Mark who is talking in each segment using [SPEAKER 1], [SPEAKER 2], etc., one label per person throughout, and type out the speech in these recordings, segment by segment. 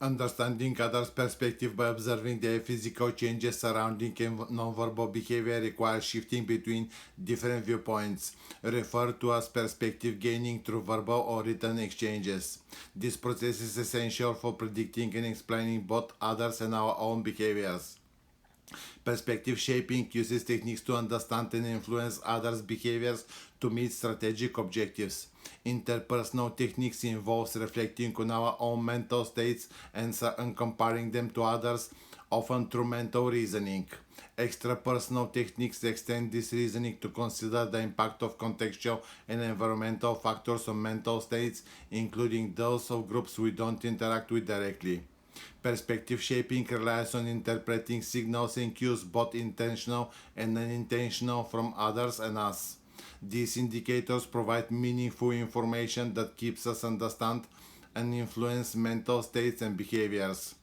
[SPEAKER 1] Understanding others' perspective by observing their physical changes surrounding and nonverbal behavior requires shifting between different viewpoints, referred to as perspective gaining through verbal or written exchanges. This process is essential for predicting and explaining both others and our own behaviors. Perspective shaping uses techniques to understand and influence others' behaviors to meet strategic objectives. Interpersonal techniques involves reflecting on our own mental states and comparing them to others, often through mental reasoning. Extrapersonal techniques extend this reasoning to consider the impact of contextual and environmental factors on mental states, including those of groups we don't interact with directly. Perspective shaping relies on interpreting signals and cues, both intentional and unintentional, from others and us. These indicators provide meaningful information that keeps us understand and influence mental states and behaviors.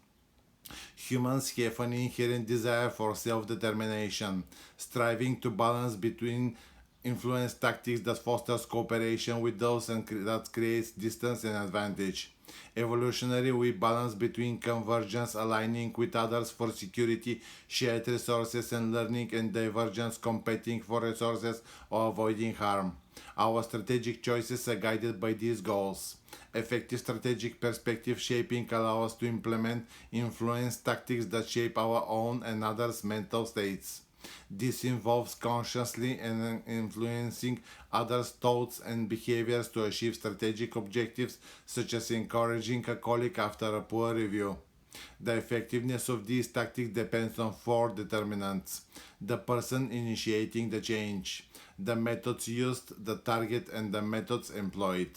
[SPEAKER 1] Humans have an inherent desire for self-determination, striving to balance between influence tactics that fosters cooperation with those and that creates distance and advantage. Evolutionary, we balance between convergence, aligning with others for security, shared resources and learning, and divergence, competing for resources or avoiding harm. Our strategic choices are guided by these goals. Effective strategic perspective shaping allows us to implement influence tactics that shape our own and others' mental states. This involves consciously and influencing others' thoughts and behaviors to achieve strategic objectives, such as encouraging a colleague after a poor review. The effectiveness of these tactics depends on four determinants: the person initiating the change, the methods used, the target, and the methods employed.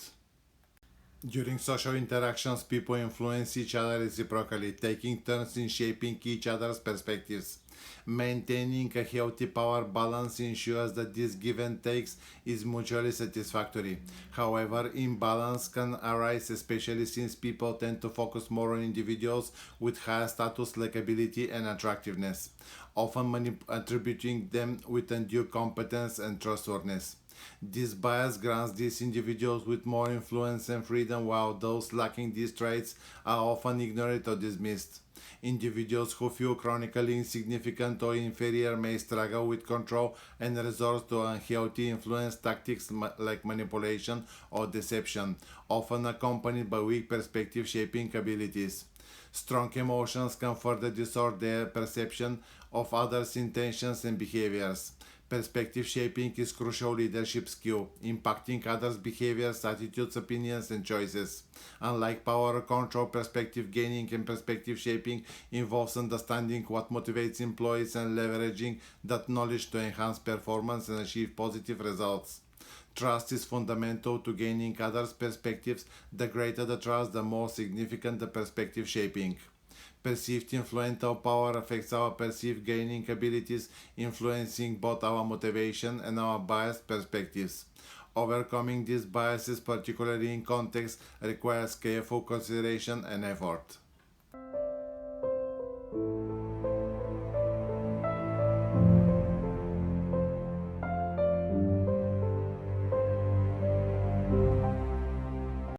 [SPEAKER 1] During social interactions, people influence each other reciprocally, taking turns in shaping each other's perspectives. Maintaining a healthy power balance ensures that this give and takes is mutually satisfactory. However, imbalance can arise, especially since people tend to focus more on individuals with higher status, likability, and attractiveness, often attributing them with undue competence and trustworthiness. This bias grants these individuals with more influence and freedom, while those lacking these traits are often ignored or dismissed. Individuals who feel chronically insignificant or inferior may struggle with control and resort to unhealthy influence tactics like manipulation or deception, often accompanied by weak perspective shaping abilities. Strong emotions can further distort their perception of others' intentions and behaviors. Perspective shaping is crucial leadership skill, impacting others' behaviors, attitudes, opinions, and choices. Unlike power or control, perspective gaining and perspective shaping involves understanding what motivates employees and leveraging that knowledge to enhance performance and achieve positive results. Trust is fundamental to gaining others' perspectives. The greater the trust, the more significant the perspective shaping. Perceived influential power affects our perceived gaining abilities, influencing both our motivation and our biased perspectives. Overcoming these biases, particularly in context, requires careful consideration and effort.